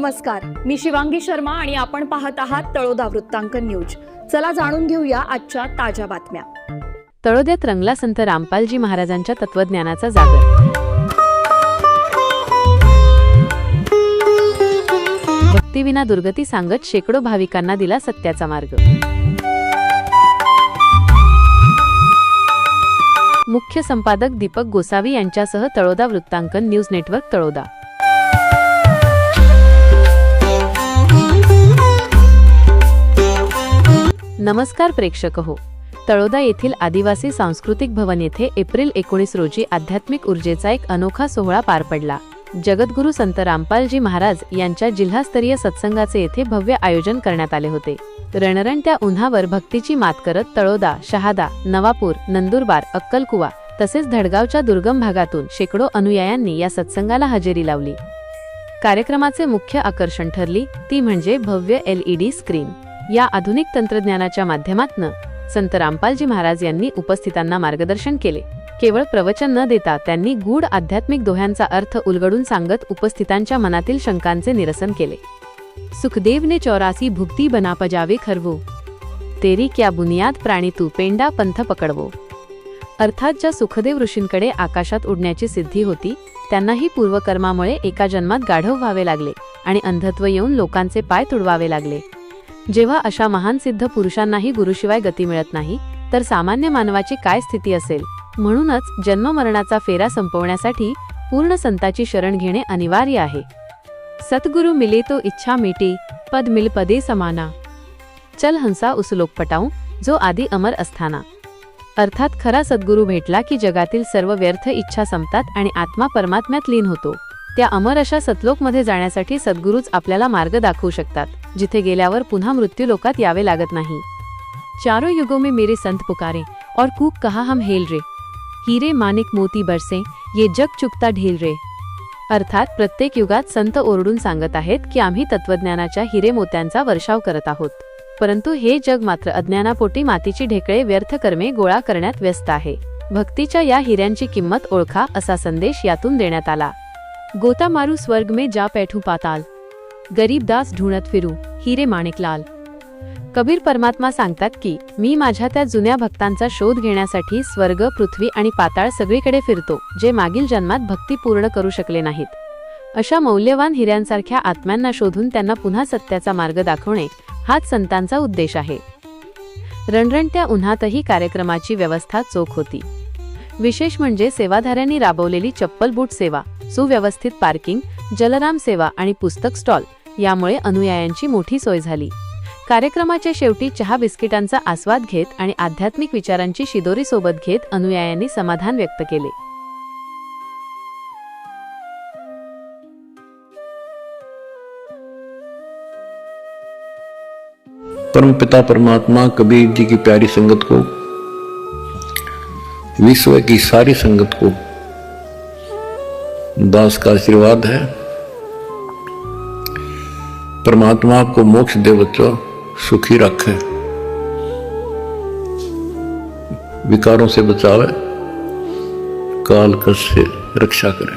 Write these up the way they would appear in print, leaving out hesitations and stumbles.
नमस्कार, मी शिवांगी शर्मा आणि आपण पाहत आहात तळोदा वृत्तांकन न्यूज। चला जाणून घेऊया आजच्या ताज्या बातम्या। तळोद्यात रंगला संत रामपालजी महाराजांच्या तत्वज्ञानाचा जागर। भक्तीविना दुर्गती सांगत शेकडो भाविकांना दिला सत्याचा मार्ग। मुख्य संपादक दीपक गोसावी यांच्यासह तळोदा वृत्तांकन न्यूज नेटवर्क तळोदा। नमस्कार प्रेक्षक हो, तळोदा येथील आदिवासी सांस्कृतिक भवन येथे एप्रिल 19 रोजी आध्यात्मिक ऊर्जेचा एक अनोखा सोहळा पार पडला। जगद्गुरू संत रामपालजी महाराज यांच्या जिल्हास्तरीय सत्संगाचे येथे भव्य आयोजन करण्यात आले होते। रणरणत्या उन्हावर भक्तीची मात करत तळोदा, शहादा, नवापूर, नंदुरबार, अक्कलकुवा तसेच धडगावच्या दुर्गम भागातून शेकडो अनुयायांनी या सत्संगाला हजेरी लावली। कार्यक्रमाचे मुख्य आकर्षण ठरली ती म्हणजे भव्य LED स्क्रीन। या आधुनिक तंत्रज्ञानाच्या माध्यमातून संत रामपालजी महाराज यांनी उपस्थितांना मार्गदर्शन केले। केवळ प्रवचन न देता त्यांनी गूढ आध्यात्मिक दोह्यांचा अर्थ उलगडून सांगत उपस्थितांच्या मनातील शंकांचे निरसन केले। सुखदेव ने 84 भुक्ती बना पजावे खरवो, तेरी क्या बुनियाद प्राणी तू पेंडा पंथ पकडवो। अर्थात ज्या सुखदेव ऋषींकडे आकाशात उडण्याची सिद्धी होती त्यांनाही पूर्वकर्मामुळे एका जन्मात गाढव व्हावे लागले आणि अंधत्व येऊन लोकांचे पाय तुडवावे लागले। जेव्हा अशा महान सिद्ध पुरुषांनाही गुरुशिवाय गती मिळत नाही तर सामान्य मानवाची काय स्थिती असेल। म्हणूनच जन्ममरणाचा फेरा संपवण्यासाठी पूर्ण संताची शरण घेणे अनिवार्य आहे। सतगुरु मिले तो इच्छा मिटे, पद मिल पदे समाना। चल हंसा उस लोक पटाऊं, जो आदि अमर अस्थाना। अर्थात खरा सद्गुरू भेटला की जगातील सर्व व्यर्थ इच्छा संपतात आणि आत्मा परमात्म्यात लीन होतो। त्या अमर अशा सतलोकमध्ये जाण्यासाठी सद्गुरूच आपल्याला मार्ग दाखवू शकतात, जिथे गेल्यावर पुन्हा मृत्यू लोकात यावे लागत नाही। चारों युगों में मेरे संत पुकारे और कूक कहा हम हेल रे, हीरे माणिक मोती बरसे ये जग चुकता ढेल रे। अर्थात प्रत्येक युगात संत ओरडून सांगत आहेत की आम्ही तत्वज्ञानाच्या हिरे मोत्यांचा वर्षाव करत आहोत, परंतु हे जग मात्र अज्ञानापोटी मातीची ढेकळे व्यर्थ कर्मे गोळा करण्यात व्यस्त आहे। भक्तीच्या या हिऱ्यांची किंमत ओळखा असा संदेश यातून देण्यात आला। गोता मारू स्वर्ग में जा पैठू पाताल, गरीब दास ढूंढत फिरू हिरे माणिकलाल। कबीर परमात्मा सांगतात की मी माझ्या त्या जुन्या भक्तांचा शोध घेण्यासाठी स्वर्ग, पृथ्वी आणि पाताळ सगळीकडे फिरतो, जे मागील जन्मात भक्ती पूर्ण करू शकले नाहीत। अशा मौल्यवान हिऱ्यांसारख्या आत्म्यांना शोधून त्यांना पुन्हा सत्याचा मार्ग दाखवणे हाच संतांचा उद्देश आहे। रणरणत्या उन्हातही कार्यक्रमाची व्यवस्था चोख होती। विशेष म्हणजे सेवाधाऱ्यांनी राबवलेली चप्पल बूट सेवा, सुव्यवस्थित पार्किंग, जलराम सेवा आणि पुस्तक स्टॉल यामुळे अनुयायांची मोठी सोय झाली। कार्यक्रमाच्या शेवटी चहा बिस्किटांचा आस्वाद घेत आणि आध्यात्मिक विचारांची शिदोरी सोबत घेत अनुयायांनी समाधान व्यक्त केले। परमपिता परमात्मा कबीर जी की प्यारी संगत को, विश्व की सारी संगत को दास का आशीर्वाद है। परमात्मा आपको मोक्ष दे बच्चों, सुखी रखे, विकारों से बचावे, काल कष्ट से रक्षा करे।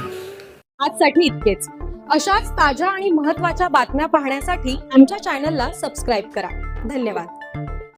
आजसाठी इतकेच। अशाच ताज्या आणि महत्त्वाच्या बातम्या पाहण्यासाठी आमच्या चॅनलला सबस्क्राइब करा। धन्यवाद।